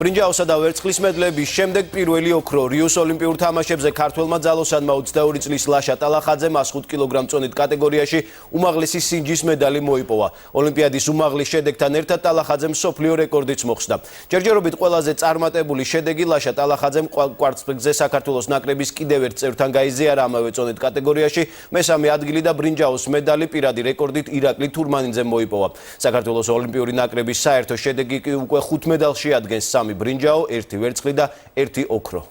ბრინჯაოსა და ვერცხლის მედლების შემდეგ პირველი ოქრო რიოს ოლიმპიურ თამაშებზე ქართველმა ძალოსანმა 22 წლის ლაშა ტალახაძემ 105 კილოგრამ წონით კატეგორიაში უმაღლესი სინჯის მედალი მოიპოვა. ოლიმპიადის უმაღლეს შედეგთან ერთად ტალახაძემ მსოფლიო რეკორდიც მოხსნა. ჯერჯერობით ყველაზე წარმატებული შედეგი ლაშა ტალახაძემ კვარცხლბეკზე საქართველოს ნაკრების კიდევ ერთ წევრთან გაიზიარა ამავე წონით კატეგორიაში. მესამე ადგილი და ბრინჯაოს მედალი პირადი რეკორდით ირაკლი თურმანიძემ მოიპოვა. საქართველოს ოლიმპიური ნაკრების საერთო შედეგი კი უკვე 5 მედალში ადგენს 3 ბრინჯაო, 1 ვერცხლი და 1 ოქრო.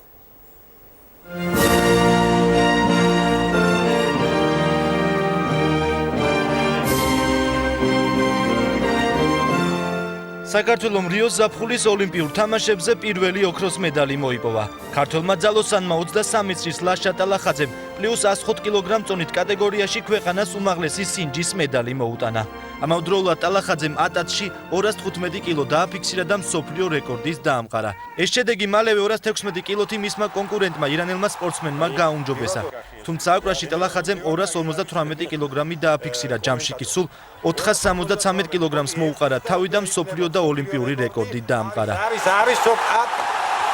საქართველოს რიოს ზაფხულის ოლიმპიურ თამაშებზე პირველი ოქროს მედალი მოიპოვა. ქართველმა ძალოსანმა 23 წლის ლაშა ტალახაძემ პლუს 105 კილოგრამ წონით კატეგორიაში ქვეყანას უმაღლესი სინჯის მედალი მოუტანა. ამავდროულად ტალახაძემ ატათში 215 კილო დააფიქსირა და მსოფლიო რეკორდის დაამყარა. ეს შედეგი მალევე 216 კილოთი მისმა კონკურენტმა ირანელმა სპორტსმენმა გააუმჯობესა. თუმცა აკვრაში ტალახაძემ 258 კილოგრამი დააფიქსირა, ჯამში კი სულ 473 კილოგრამს მოუყარა თავი და მსოფლიო და ოლიმპიური რეკორდი დაამყარა. არის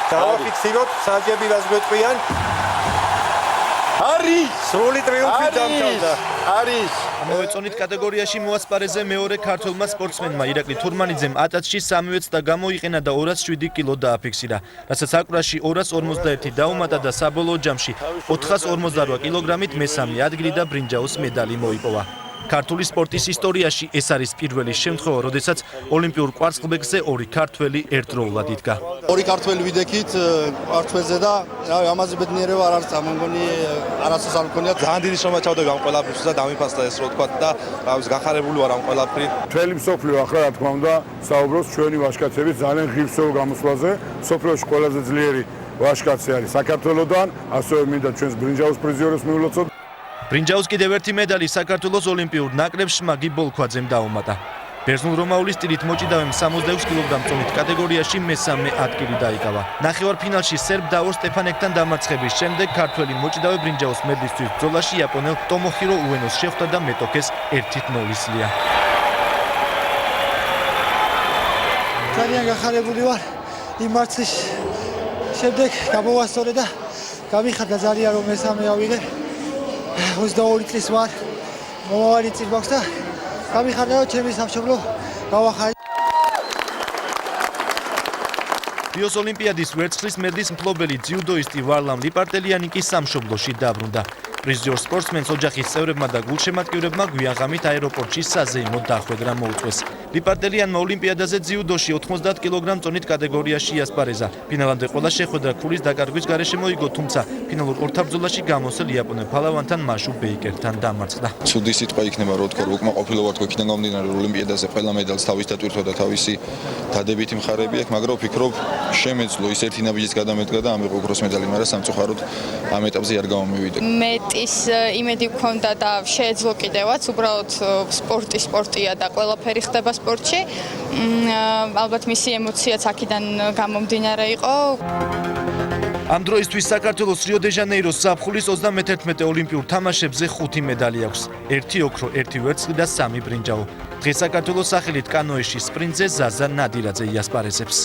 დავაფიქსიროთ, საჯებილას გვეტყვიან. არის სრული ტრიუმფი დამთავრდა. არის ამავე წონით კატეგორიაში მოასპარეზე მეორე ქართველმა სპორტსმენმა ირაკლი თურმანიძემ ატათში 3-ს და გამოიყენა და 207 კილო დააფიქსირა, რასაც აკვრაში 251 დაუმატა და საბოლოო ჯამში 458 კილოგრამით მესამე ადგილი და ბრინჯაოს მედალი მოიპოვა. ქართული სპორტის ისტორიაში ეს არის პირველი შემთხვევა, როდესაც ოლიმპიურ კვარცხლბეკზე ორი ქართველი ერთდროულად იდგა. ორი ქართველი ვიდექით კვარცხლბეკზე და ამაზე ბედნიერება არ არის, ამგონი არასოდეს არ მქონია. ძალიან დიდი შრომა ჩავდები ამ ყველაფერს და დამიფასდა ეს რო თქვა და გახარებული ვარ ამ ყველაფრით. მთელი მსოფლიო ახლა რა თქმა უნდა საუბრობს ჩვენი ვაჟკაცების ძალიან ღირსეულ გამოსვლაზე. მსოფლიოში ყველაზე ძლიერი ვაჟკაცი არის საქართველოდან, ასევე მინდა ჩვენს ბრინჯაოს პრიზიორებს მივლოცოთ. ბრინჯაოს კიდევ ერთი მედალი საქართველოს ოლიმპიურ ნაკრებს შმაგი ბოლქვაძემ დაუმატა. ბერძნულ-რომაული სტილით მოჭიდავემ 66 კილოგრამ წონით კატეგორიაში მესამე ადგილი დაიკავა. ნახევარფინალში სერბ დავორ სტეფანეკთან დამარცხების შემდეგ ქართველი მოჭიდავე ბრინჯაოს მედლისთვის ბრძოლაში იაპონელ ტომოჰირო უენოს შეხვდა და მეტოქეს 1-0 სლია. ძალიან გახარებული ვარ იმ მარცხის შემდეგ გამოვასწორე და გამიხარდა ძალიან რომ მესამე ავიღე. 22 წლის ვარ, მომავალი წინ მაქვს და გამიხარდა რომ ჩემი სამშობლო გავახარე. რიოს ოლიმპიადის ვერცხლის მედლის მფლობელი ძიუდოისტი ვარლამ ლიპარტელიანი კი სამშობლოში დაბრუნდა. პრიზიორ სპორტსმენს ოჯახის წევრებმა და გულშემატკივრებმა გვიანღამით აეროპორტში საზეიმო დახვედრა მოუწყვეს. ლიპარტელიანმა ოლიმპიადაზე ძიუდოში 90 კილოგრამ წონით კატეგორიაში იასპარეზა. ფინალამდე ყველა შეხვედრა ქულის დაკარგვის გარეშე მოიგო, თუმცა ფინალურ ორთაბრძოლაში გამოსულ იაპონელ ფალავანთან მაშუ ბეიკერთან დამარცხდა. ცუდი სიტყვა იქნება რო თქვა, უკმაყოფილო ვარ თქვენ გამომდინარე ოლიმპიადაზე ყველა მედალს თავის დატვირთვა და თავისი დადებითი მხარეები აქვს, მაგრამ ვფიქრობ შემეძლო ის ერთი ნაბიჯის გადამედგა და ამიღო ოქროს მედალი, მაგრამ სამწუხაროდ ამ ეტაპზე არ გამომივიდა. მეტის იმედი მქონდა და შეეძლო კიდევაც, უბრალოდ სპორტია და ყველაფერი ხდება სპორტში. ალბათ მისი ემოციაც აქედან გამომდინარე იყო. ამ დროისთვის საქართველოს რიო-დე-ჟანეიროს ზაფხულის 31 ოლიმპიურ თამაშებზე 5 მედალი აქვს. 1 ოქრო, 1 ვერცხლი და 3 ბრინჯაო. დღეს საქართველოს სახელით კანოეში სპრინტზე ზაზა ნადირაძე იასპარეზებს.